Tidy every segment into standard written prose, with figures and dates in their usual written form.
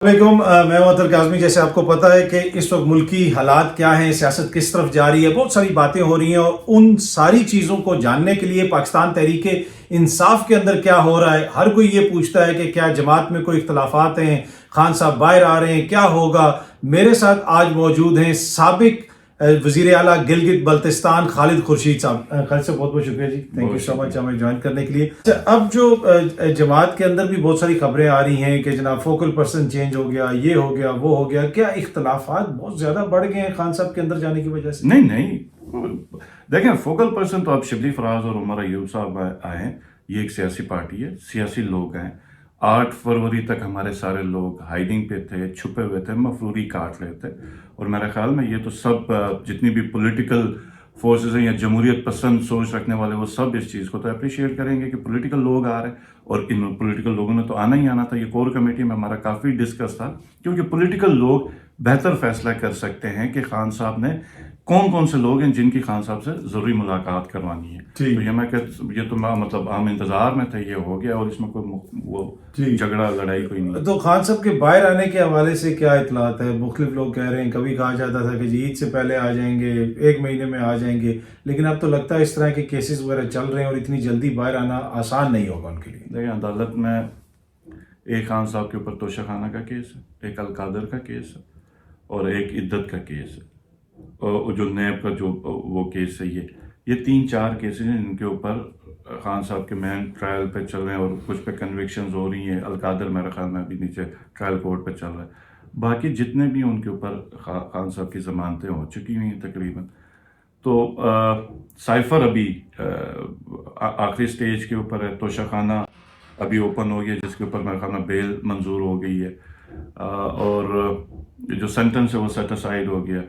وعلیکم، میں ہوں اطہر کاظمی۔ جیسے آپ کو پتہ ہے کہ اس وقت ملکی حالات کیا ہیں، سیاست کس طرف جا رہی ہے، بہت ساری باتیں ہو رہی ہیں، اور ان ساری چیزوں کو جاننے کے لیے پاکستان تحریک انصاف کے اندر کیا ہو رہا ہے، ہر کوئی یہ پوچھتا ہے کہ کیا جماعت میں کوئی اختلافات ہیں، خان صاحب باہر آ رہے ہیں، کیا ہوگا۔ میرے ساتھ آج موجود ہیں سابق وزیر اعلیٰ گلگت بلتستان خالد خورشید صاحب۔ خالد صاحب بہت بہت شکریہ جی، تھینک یو سو مچ ہمیں جوائن کرنے کے لیے۔ اب جو جماعت کے اندر بھی بہت ساری خبریں آ رہی ہیں کہ جناب فوکل پرسن چینج ہو گیا، یہ ہو گیا، وہ ہو گیا، کیا اختلافات بہت زیادہ بڑھ گئے ہیں خان صاحب کے اندر جانے کی وجہ سے؟ نہیں دیکھیں، فوکل پرسن تو اب شبلی فراز اور عمر ایوب صاحب آئے ہیں۔ یہ ایک سیاسی پارٹی ہے، سیاسی لوگ ہیں۔ 8 فروری تک ہمارے سارے لوگ ہائیڈنگ پہ تھے، چھپے ہوئے تھے، مفروری کاٹ رہے تھے، اور میرے خیال میں یہ تو سب جتنی بھی پولیٹیکل فورسز ہیں یا جمہوریت پسند سوچ رکھنے والے، وہ سب اس چیز کو تو اپریشیٹ کریں گے کہ پولیٹیکل لوگ آ رہے ہیں، اور ان پولیٹیکل لوگوں نے تو آنا ہی آنا تھا۔ یہ کور کمیٹی میں ہمارا کافی ڈسکس تھا، کیونکہ پولیٹیکل لوگ بہتر فیصلہ کر سکتے ہیں کہ خان صاحب نے کون سے لوگ ہیں جن کی خان صاحب سے ضروری ملاقات کروانی ہے۔ تو یہ تو مطلب ہم انتظار میں تھے، یہ ہو گیا، اور اس میں کوئی وہ جھگڑا لڑائی کوئی نہیں۔ تو خان صاحب کے باہر آنے کے حوالے سے کیا اطلاعات ہے؟ مختلف لوگ کہہ رہے ہیں، کبھی کہا جاتا تھا کہ جی عید سے پہلے آ جائیں گے، 1 مہینے میں آ جائیں گے، لیکن اب تو لگتا ہے اس طرح کے کیسز وغیرہ چل رہے ہیں اور اتنی جلدی باہر آنا آسان نہیں ہوگا ان کے لیے۔ دیکھیں، عدالت میں ایک خان صاحب کے اوپر توشہ خانہ کا کیس ہے، ایک القادر کا کیس ہے، اور ایک عدت کا کیس ہے، اور جو نیب کا جو وہ کیس ہے، یہ 3-4 کیسز ہیں جن کے اوپر خان صاحب کے مین ٹرائل پہ چل رہے ہیں، اور کچھ پہ کنوکشنز ہو رہی ہیں۔ القادر میرے خیال میں ابھی نیچے ٹرائل کورٹ پہ چل رہا ہے۔ باقی جتنے بھی ان کے اوپر خان صاحب کی ضمانتیں ہو چکی ہوئی ہیں تقریباً۔ تو سائفر ابھی آخری سٹیج کے اوپر ہے، توشہ خانہ ابھی اوپن ہو گیا، جس کے اوپر میرے خیال میں بیل منظور ہو گئی ہے، اور جو سینٹنس ہے وہ سیٹ اسائڈ ہو گیا،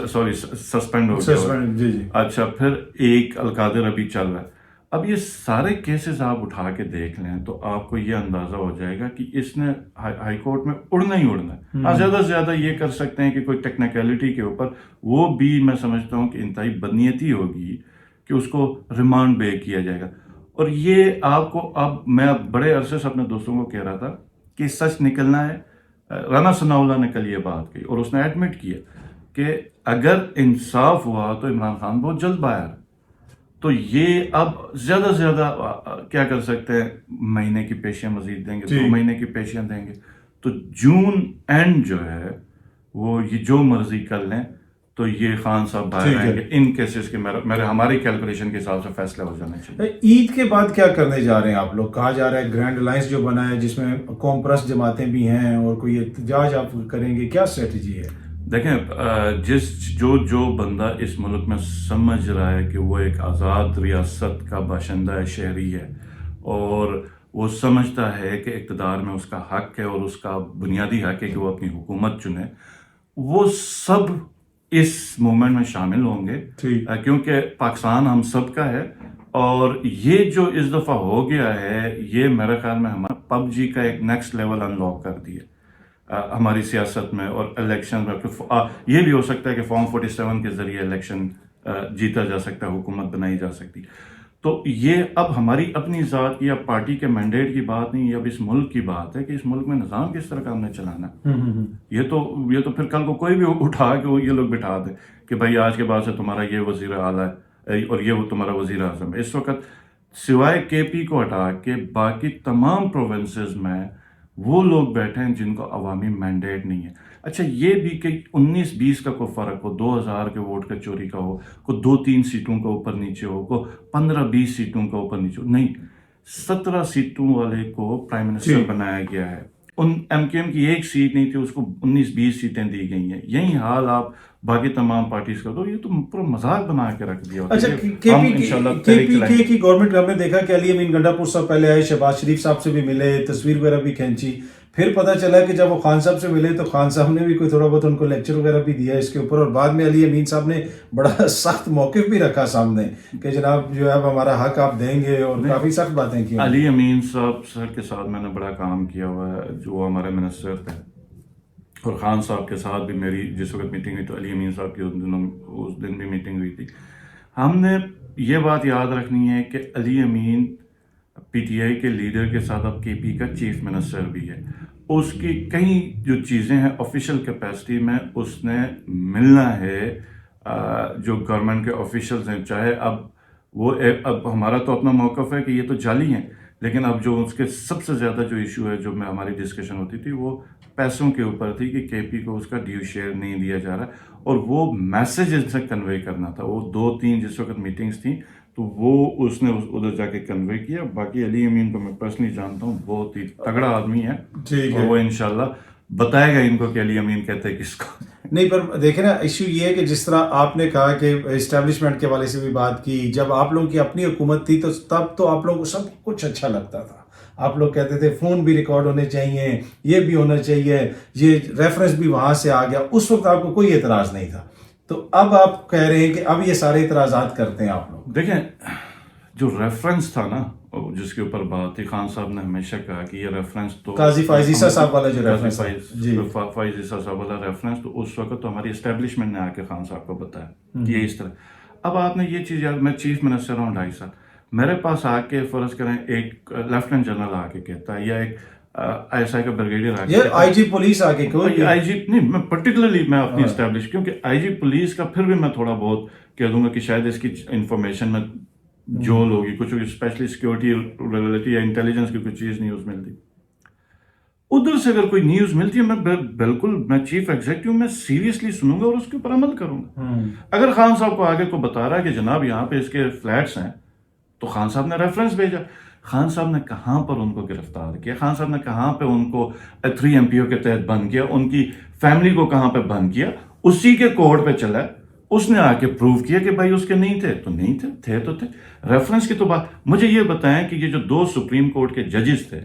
سوری سسپینڈ ہو گیا۔ جی۔ اچھا، پھر ایک القادر ابھی چل رہا ہے۔ اب یہ سارے کیسز آپ اٹھا کے دیکھ لیں تو آپ کو یہ اندازہ ہو جائے گا کہ اس نے ہائی کورٹ میں اڑنا ہی اڑنا ہے۔ ہاں، زیادہ سے زیادہ یہ کر سکتے ہیں کہ کوئی ٹیکنیکلٹی کے اوپر، وہ بھی میں سمجھتا ہوں کہ انتہائی بدنیتی ہوگی کہ اس کو ریمانڈ بے کیا جائے گا۔ اور یہ آپ کو میں بڑے عرصے سے اپنے دوستوں کو کہہ رہا تھا کہ سچ نکلنا ہے۔ رانا ثناء اللہ نے کل یہ بات کہی، اور اس نے ایڈمٹ کیا کہ اگر انصاف ہوا تو عمران خان بہت جلد باہر۔ تو یہ اب زیادہ سے زیادہ کیا کر سکتے ہیں، مہینے کی پیشیاں مزید دیں گے، 2 مہینے کی پیشیاں دیں گے، تو جون اینڈ جو ہے وہ یہ جو مرضی کر لیں تو یہ خان صاحب باہر آئیں گے۔ ان کیسز کے ہماری کیلکولیشن کے حساب سے فیصلہ ہو جانا چاہیے۔ عید کے بعد کیا کرنے جا رہے ہیں آپ لوگ؟ کہا جا رہا ہے گرینڈ الائنس جو بنا ہے، جس میں قوم پرست جماعتیں بھی ہیں، اور کوئی احتجاج آپ کریں گے، کیا اسٹریٹجی ہے؟ دیکھیں، جو بندہ اس ملک میں سمجھ رہا ہے کہ وہ ایک آزاد ریاست کا باشندہ ہے، شہری ہے، اور وہ سمجھتا ہے کہ اقتدار میں اس کا حق ہے، اور اس کا بنیادی حق ہے کہ وہ اپنی حکومت چنے، وہ سب اس موومنٹ میں شامل ہوں گے، کیونکہ پاکستان ہم سب کا ہے۔ اور یہ جو اس دفعہ ہو گیا ہے، یہ میرے خیال میں ہمارا پب جی کا ایک نیکسٹ لیول انلاک کر دیا ہماری سیاست میں اور الیکشن میں۔ یہ بھی ہو سکتا ہے کہ فارم 47 کے ذریعے الیکشن جیتا جا سکتا ہے، حکومت بنائی جا سکتی۔ تو یہ اب ہماری اپنی ذات کی یا پارٹی کے مینڈیٹ کی بات نہیں، یہ اب اس ملک کی بات ہے کہ اس ملک میں نظام کس طرح کا ہم نے چلانا ہے۔ یہ تو پھر کل کو کوئی بھی اٹھا کے یہ لوگ بٹھا دے کہ بھائی آج کے بعد سے تمہارا یہ وزیر اعلیٰ ہے اور یہ وہ تمہارا وزیر اعظم ہے۔ اس وقت سوائے کے پی کو ہٹا کے باقی تمام پروونسز میں وہ لوگ بیٹھے ہیں جن کو عوامی مینڈیٹ نہیں ہے۔ اچھا، یہ بھی کہ 19-20 کا کوئی فرق ہو، 2000 کے ووٹ کا چوری کا ہو، کوئی 2-3 سیٹوں کا اوپر نیچے ہو، کوئی 15-20 سیٹوں کا اوپر نیچے ہو، نہیں، 17 سیٹوں والے کو پرائم منسٹر بنایا گیا ہے۔ ایم کیو ایم کی 1 سیٹ نہیں تھی، اس کو 19-20 سیٹیں دی گئی ہیں۔ یہی حال آپ باقی تمام پارٹیز کا دو، یہ تو پورا مذاق بنا کے رکھ دیا۔ اچھا، کے پی کی گورنمنٹ ہم نے دیکھا کہ علی امین گنڈا پور صاحب پہلے آئے، شہباز شریف صاحب سے بھی ملے، تصویر وغیرہ بھی کھینچی، پھر پتہ چلا کہ جب وہ خان صاحب سے ملے تو خان صاحب نے بھی کوئی تھوڑا بہت ان کو لیکچر وغیرہ بھی دیا اس کے اوپر، اور بعد میں علی امین صاحب نے بڑا سخت موقف بھی رکھا سامنے کہ جناب جو ہے ہمارا حق آپ دیں گے، اور کافی سخت باتیں کی۔ علی امین صاحب سر کے ساتھ میں نے بڑا کام کیا ہوا ہے، جو ہمارے منسٹر تھے، اور خان صاحب کے ساتھ بھی میری جس وقت میٹنگ ہوئی تو علی امین صاحب کی اس دن بھی میٹنگ ہوئی تھی۔ ہم نے یہ بات یاد رکھنی ہے کہ علی امین پی ٹی آئی کے لیڈر کے ساتھ اب کے پی کا چیف منسٹر بھی ہے، اس کی کئی جو چیزیں ہیں آفیشیل کیپیسٹی میں اس نے ملنا ہے جو گورنمنٹ کے آفیشلز ہیں، چاہے اب ہمارا تو اپنا موقف ہے کہ یہ تو جعلی ہیں، لیکن اب جو اس کے سب سے زیادہ جو ایشو ہے جو میں ہماری ڈسکشن ہوتی تھی وہ پیسوں کے اوپر تھی کہ کے پی کو اس کا ڈیو شیئر نہیں دیا جا رہا، اور وہ میسج ان سے کنوے کرنا تھا. وہ 2-3 جس وقت میٹنگز تھیں تو وہ اس نے ادھر جا کے کنوے کیا. باقی علی امین کو میں پرسنلی جانتا ہوں، بہت ہی تگڑا آدمی ہے، اور وہ انشاءاللہ بتائے گا ان کو کہ علی امین کہتے ہیں کس کو. نہیں، پر دیکھیں نا، ایشو یہ ہے کہ جس طرح آپ نے کہا کہ اسٹیبلشمنٹ کے حوالے سے بھی بات کی، جب آپ لوگوں کی اپنی حکومت تھی تو تب تو آپ لوگوں کو سب کچھ اچھا لگتا تھا. آپ لوگ کہتے تھے فون بھی ریکارڈ ہونے چاہیے، یہ بھی ہونا چاہیے، یہ ریفرنس بھی وہاں سے آ گیا. اس وقت آپ کو کوئی اعتراض نہیں تھا. تو اب آپ کہہ رہے ہیں کہ اب یہ سارے اعتراضات کرتے ہیں آپ لوگ. دیکھیں، جو ریفرنس تھا نا جس کے اوپر بات تھی، خان صاحب نے ہمیشہ کہا کہ یہ ریفرنس تو قاضی فائز عیسیٰ صاحب والا جو ریفرنس فائز عیسیٰ صاحب والا ریفرنس، تو اس وقت تو ہماری اسٹیبلشمنٹ نے آ کے خان صاحب کو بتایا کہ یہ اس طرح. اب آپ نے یہ چیز یاد، میں چیف منسٹر ہوں 2.5 سال، میرے پاس آ کے فرض کریں ایک لیفٹیننٹ جنرل آ کے کہتا ہے، یا ایک ایس آئی کا بریگیڈیئر آ کے، یہ آئی جی پولیس آ کے آئی جی نہیں، میں پرٹیکولرلی میں اپنی اسٹیبلش، کیونکہ آئی جی پولیس کا پھر بھی میں تھوڑا بہت کہہ دوں گا کہ شاید اس کی انفارمیشن میں جو لوگی کچھ اسپیشلی سیکورٹی ریلیٹی یا انٹیلیجنس کی کوئی چیز نیوز ملتی، ادھر سے اگر کوئی نیوز ملتی ہے میں بالکل، میں چیف ایگزیکٹو میں سیریسلی سنوں گا اور اس کے اوپر عمل کروں گا. اگر خان صاحب کو آگے کو بتا رہا ہے کہ جناب یہاں پہ اس کے فلیٹس ہیں، تو خان صاحب نے ریفرنس بھیجا. خان صاحب نے کہاں پر ان کو گرفتار کیا، خان صاحب نے کہاں پہ ان کو 3 MPO کے تحت بند کیا، ان کی فیملی کو کہاں پہ بند کیا، اسی کے کوڈ پہ چلا. اس نے آ کے پروو کیا کہ بھائی اس کے نہیں تھے تو نہیں تھے، تھے تو تھے. ریفرنس کی تو بات. مجھے یہ بتائیں کہ یہ جو 2 سپریم کورٹ کے ججز تھے،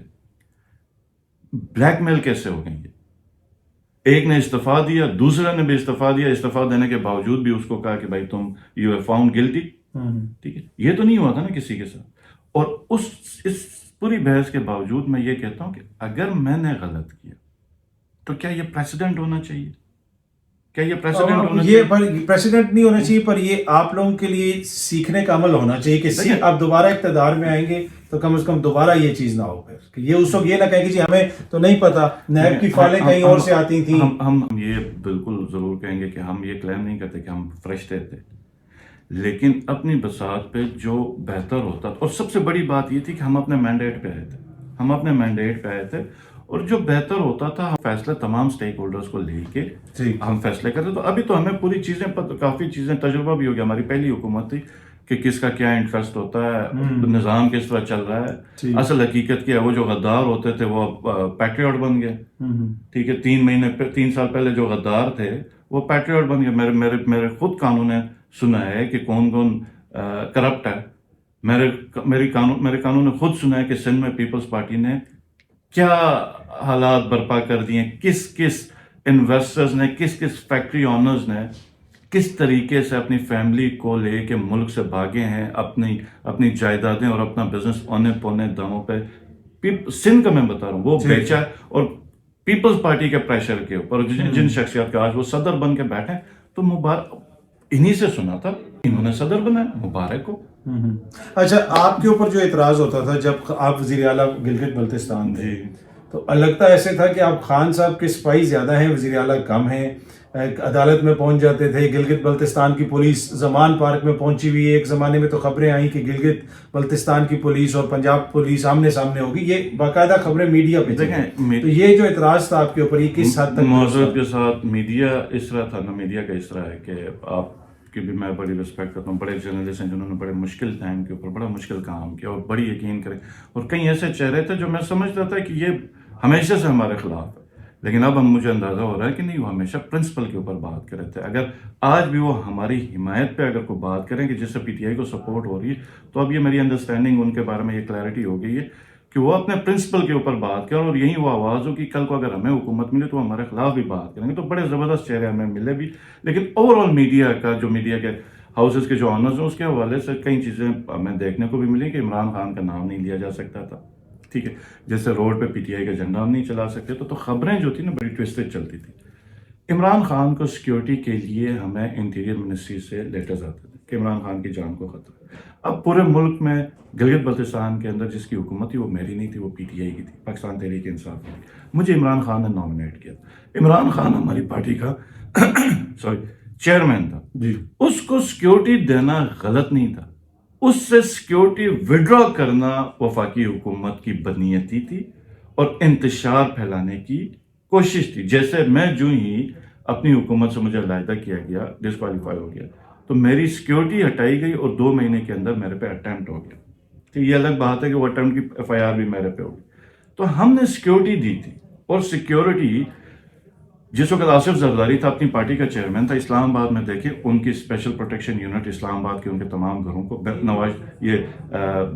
بلیک میل کیسے ہو گئی؟ ایک نے استعفیٰ دیا، دوسرے نے بھی استعفیٰ دیا، استعفیٰ دینے کے باوجود بھی اس کو کہا کہ بھائی تم یو ہیو فاؤنڈ گلٹی. ٹھیک ہے، یہ تو نہیں ہوا تھا نا کسی کے ساتھ. اور اس پوری بحث کے باوجود میں یہ کہتا ہوں کہ اگر میں نے غلط کیا تو کیا یہ پریسیڈنٹ ہونا چاہیے؟ کیا یہ پریسیڈنٹ ہونا چاہیے؟ یہ پریسیڈنٹ نہیں ہونا چاہیے، پر یہ آپ لوگوں کے لیے سیکھنے کا عمل ہونا چاہیے کہ آپ دوبارہ اقتدار میں آئیں گے تو کم از کم دوبارہ یہ چیز نہ ہو. پھر کہ یہ اس وقت یہ نہ کہیں کہ جی ہمیں تو نہیں پتا، نیب کی فائلیں کہیں اور سے آتی تھیں. ہم یہ بالکل ضرور کہیں گے کہ ہم یہ کلیم نہیں کرتے کہ ہم فرشتے تھے، لیکن اپنی بساط پہ جو بہتر ہوتا تھا، اور سب سے بڑی بات یہ تھی کہ ہم اپنے مینڈیٹ پہ آئے تھے، اور جو بہتر ہوتا تھا ہم فیصلے تمام سٹیک ہولڈرز کو لے کے ہم فیصلے کرتے. تو ابھی تو ہمیں پوری چیزیں کافی چیزیں تجربہ بھی ہو گیا. ہماری پہلی حکومت تھی کہ کس کا کیا انٹرسٹ ہوتا ہے، نظام کس طرح چل رہا ہے. اصل حقیقت کیا ہے، وہ جو غدار ہوتے تھے وہ پیٹریوٹ بن گئے. ٹھیک ہے، 3 سال پہلے جو غدار تھے وہ پیٹریوٹ بن گئے. میرے خود قانون نے سنا ہے کہ کون کون کرپٹ ہے. میرے قانون نے خود سنا ہے کہ سندھ میں پیپلز پارٹی نے کیا حالات برپا کر دیے، کس انویسٹرز نے، کس فیکٹری آنرز نے کس طریقے سے اپنی فیملی کو لے کے ملک سے بھاگے ہیں، اپنی جائیدادیں اور اپنا بزنس اونے پونے داموں پہ. سندھ کا میں بتا رہا ہوں وہ بیچا، اور پیپلز پارٹی کے پریشر کے اوپر جن شخصیات کا آج وہ صدر بن کے بیٹھے، تو مبارک انہی سے سنا تھا، انہوں نے صدر بنایا، مبارک ہو. اچھا، آپ کے اوپر جو اعتراض ہوتا تھا جب آپ وزیر اعلیٰ گلگت بلتستان تھے، تو لگتا ایسے تھا کہ آپ خان صاحب کے سپاہی زیادہ ہیں، وزیر اعلیٰ کم ہیں. عدالت میں پہنچ جاتے تھے. گلگت بلتستان کی پولیس زمان پارک میں پہنچی ہوئی ہے. ایک زمانے میں تو خبریں آئیں کہ گلگت بلتستان کی پولیس اور پنجاب پولیس آمنے سامنے ہوگی. یہ باقاعدہ خبریں میڈیا پہ دیکھیں. تو یہ جو اعتراض تھا آپ کے اوپر، یہ کس حد تک معذرت کے ساتھ میڈیا اس طرح تھا نا، میڈیا کا اس طرح ہے کہ آپ کی بھی میں بڑی رسپیکٹ کرتا ہوں. بڑے جرنلسٹ ہیں جنہوں نے بڑے مشکل ٹائم کے اوپر بڑا مشکل کام کیا اور بڑی یقین کرے، اور کئی ایسے چہرے تھے جو میں سمجھتا تھا کہ یہ ہمیشہ سے ہمارے خلاف ہے. لیکن اب مجھے اندازہ ہو رہا ہے کہ نہیں، وہ ہمیشہ پرنسپل کے اوپر بات کر رہے تھے. اگر آج بھی وہ ہماری حمایت پہ اگر کوئی بات کریں کہ جس سے پی ٹی آئی کو سپورٹ ہو رہی ہے، تو اب یہ میری انڈرسٹینڈنگ ان کے بارے میں یہ کلیئرٹی ہو گئی ہے کہ وہ اپنے پرنسپل کے اوپر بات کریں، اور یہی وہ آواز ہو کہ کل کو اگر ہمیں حکومت ملے تو ہمارے خلاف بھی بات کریں گے. تو بڑے زبردست چہرے ہمیں ملے بھی. لیکن اوور آل میڈیا کا، جو میڈیا کے ہاؤسز کے جو آنرز ہیں، اس کے حوالے سے کئی چیزیں ہمیں دیکھنے کو بھی ملی کہ عمران خان کا نام نہیں لیا جا سکتا تھا. ٹھیک ہے، جیسے روڈ پہ پی ٹی آئی کا جھنڈا ہم نہیں چلا سکتے. تو خبریں جو تھی نا بڑی ٹوسٹڈ چلتی تھی. عمران خان کو سیکیورٹی کے لیے ہمیں انٹیریئر منسٹری سے لیٹرز آتے تھے کہ عمران خان کی جان کو خطرہ ہے. اب پورے ملک میں گلگت بلتستان کے اندر جس کی حکومت تھی وہ میری نہیں تھی, وہ پی ٹی آئی کی تھی, پاکستان تحریک انصاف کی تھی. مجھے عمران خان نے نامنیٹ کیا. عمران خان ہماری پارٹی کا چیئرمین تھا جی. اس کو سیکیورٹی دینا غلط نہیں تھا, اس سے سیکیورٹی وڈرا کرنا وفاقی حکومت کی بدنیتی تھی اور انتشار پھیلانے کی کوشش تھی. جیسے میں جو ہی اپنی حکومت سے مجھے علیحدہ کیا گیا, ڈسکوالیفائی ہو گیا, تو میری سیکیورٹی ہٹائی گئی اور 2 مہینے کے اندر میرے پہ اٹیمپٹ ہو گیا. تو یہ الگ بات ہے کہ وہ اٹیمپٹ کی ایف آئی آر بھی میرے پہ ہوگی. تو ہم نے سیکیورٹی دی تھی, اور سیکیورٹی جس وقت آصف زرداری تھا اپنی پارٹی کا چیئرمین تھا, اسلام آباد میں دیکھیں ان کی اسپیشل پروٹیکشن یونٹ اسلام آباد کے ان کے تمام گھروں کو, نواز یہ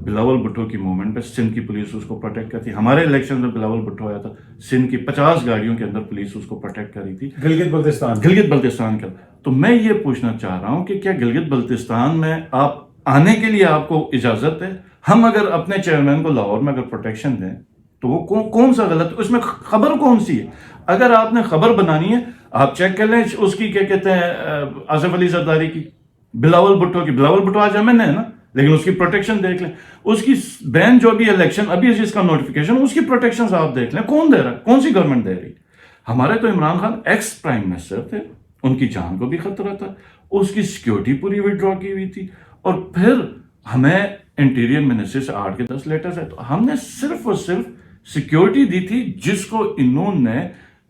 بلاول بھٹو کی موومنٹ پہ سندھ کی پولیس اس کو پروٹیکٹ کرتی. ہمارے الیکشن میں بلاول بھٹو آیا تھا, سندھ کی 50 گاڑیوں کے اندر پولیس اس کو پروٹیکٹ کری تھی. گلگت بلتستان کا. تو میں یہ پوچھنا چاہ رہا ہوں کہ کیا گلگت بلتستان میں آپ آنے کے لیے آپ کو اجازت ہے؟ ہم اگر اپنے چیئرمین کو لاہور میں اگر پروٹیکشن دیں تو وہ کون سا غلط, اس میں خبر کون سی ہے؟ اگر آپ نے خبر بنانی ہے آپ چیک کر لیں اس کی, کیا کہتے ہیں, آصف علی زرداری کی, بلاول بھٹو کی. بلاول بھٹو آج ایم این ہے نا, لیکن اس کی پروٹیکشن دیکھ لیں. اس کی بین جو بھی الیکشن ابھی جس کا نوٹیفیکیشن, اس کی پروٹیکشن آپ دیکھ لیں کون دے رہا ہے, کون سی گورنمنٹ دے رہی. ہمارے تو Imran Khan ex prime minister تھے, ان کی جان کو بھی خطرہ تھا, اس کی سیکیورٹی پوری وڈرا کی ہوئی تھی, اور پھر ہمیں انٹیریئر منسٹری سے 8 کے 10 لیٹرز ہے. تو ہم نے صرف اور صرف سیکیورٹی دی تھی جس کو انہوں نے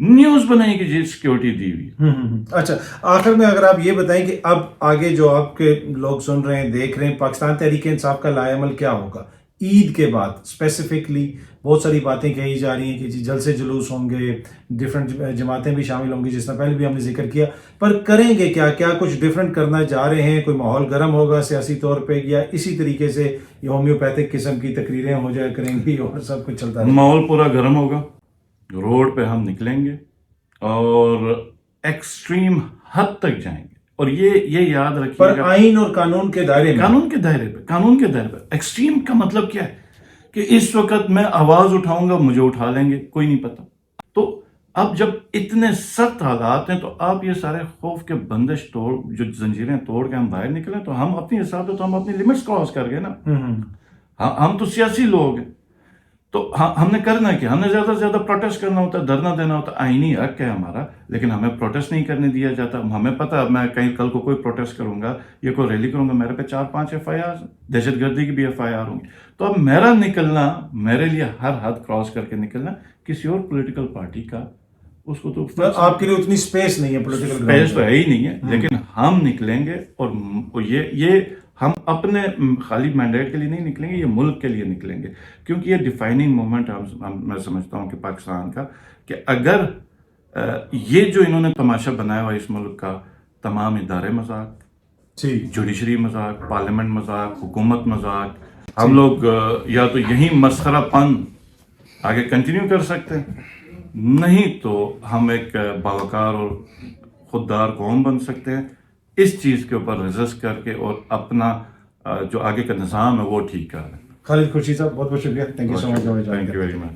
نیوز بنائی کہ جی سیکیورٹی دی ہوئی. اچھا, آخر میں اگر آپ یہ بتائیں کہ اب آگے جو آپ کے لوگ سن رہے ہیں, دیکھ رہے ہیں, پاکستان تحریک انصاف کا لائے عمل کیا ہوگا عید کے بعد؟ اسپیسیفکلی بہت ساری باتیں کہی جا رہی ہیں کہ جی جلسے جلوس ہوں گے, ڈفرینٹ جماعتیں بھی شامل ہوں گی, جس طرح پہلے بھی ہم نے ذکر کیا, پر کریں گے کیا کچھ ڈفرینٹ کرنا جا رہے ہیں؟ کوئی ماحول گرم ہوگا سیاسی طور پہ, یا اسی طریقے سے یہ ہومیوپیتھک قسم کی تقریریں ہو جایا کریں گی اور سب کچھ چلتا ہے؟ ماحول پورا گرم ہوگا, روڈ پہ ہم نکلیں گے اور ایکسٹریم حد تک جائیں گے. اور یہ یاد رکھیے پر آئین اور قانون کے دائرے میں, قانون کے دائرے پہ. ایکسٹریم کا مطلب کیا ہے کہ اس وقت میں آواز اٹھاؤں گا مجھے اٹھا لیں گے, کوئی نہیں پتا. تو اب جب اتنے سخت حالات ہیں تو آپ یہ سارے خوف کے بندش توڑ, جو زنجیریں توڑ کے ہم باہر نکلیں, تو ہم اپنی حساب سے تو ہم اپنی لمٹس کراس کر گئے نا. ہم تو سیاسی لوگ ہیں, تو ہم نے کرنا کیا؟ ہم نے زیادہ سے زیادہ پروٹیسٹ کرنا ہوتا ہے, دھرنا دینا ہوتا ہے, آئینی حق ہے ہمارا, لیکن ہمیں پروٹیسٹ نہیں کرنے دیا جاتا. ہمیں پتا ہے میں کہیں کل کو کوئی پروٹیسٹ کروں گا یا کوئی ریلی کروں گا, میرے پہ 4-5 ایف آئی آر, دہشت گردی کی بھی ایف آئی آر ہوں گی. تو اب میرا نکلنا, میرے لیے ہر حد کراس کر کے نکلنا, کسی اور پولیٹیکل پارٹی کا اس کو تو آپ کے لیے اتنی سپیس نہیں ہے, پولیٹیکل سپیس تو ہے ہی نہیں ہے. لیکن ہم نکلیں گے, اور یہ ہم اپنے خالی مینڈیٹ کے لیے نہیں نکلیں گے, یہ ملک کے لیے نکلیں گے, کیونکہ یہ ڈیفائننگ مومنٹ میں سمجھتا ہوں کہ پاکستان کا, کہ اگر یہ جو انہوں نے تماشا بنایا ہوا اس ملک کا, تمام ادارے مذاق, جوڈیشری مذاق, پارلیمنٹ مذاق, حکومت مذاق, ہم لوگ یا تو یہی مسخرہ پن آگے کنٹینیو کر سکتے ہیں, نہیں تو ہم ایک باوقار اور خوددار قوم بن سکتے ہیں. اس چیز کے اوپر ریزسٹ کر کے اور اپنا جو آگے کا نظام ہے وہ ٹھیک کر لیں. خالد خورشید صاحب, بہت بہت شکریہ. Thank you so much. Thank you very much.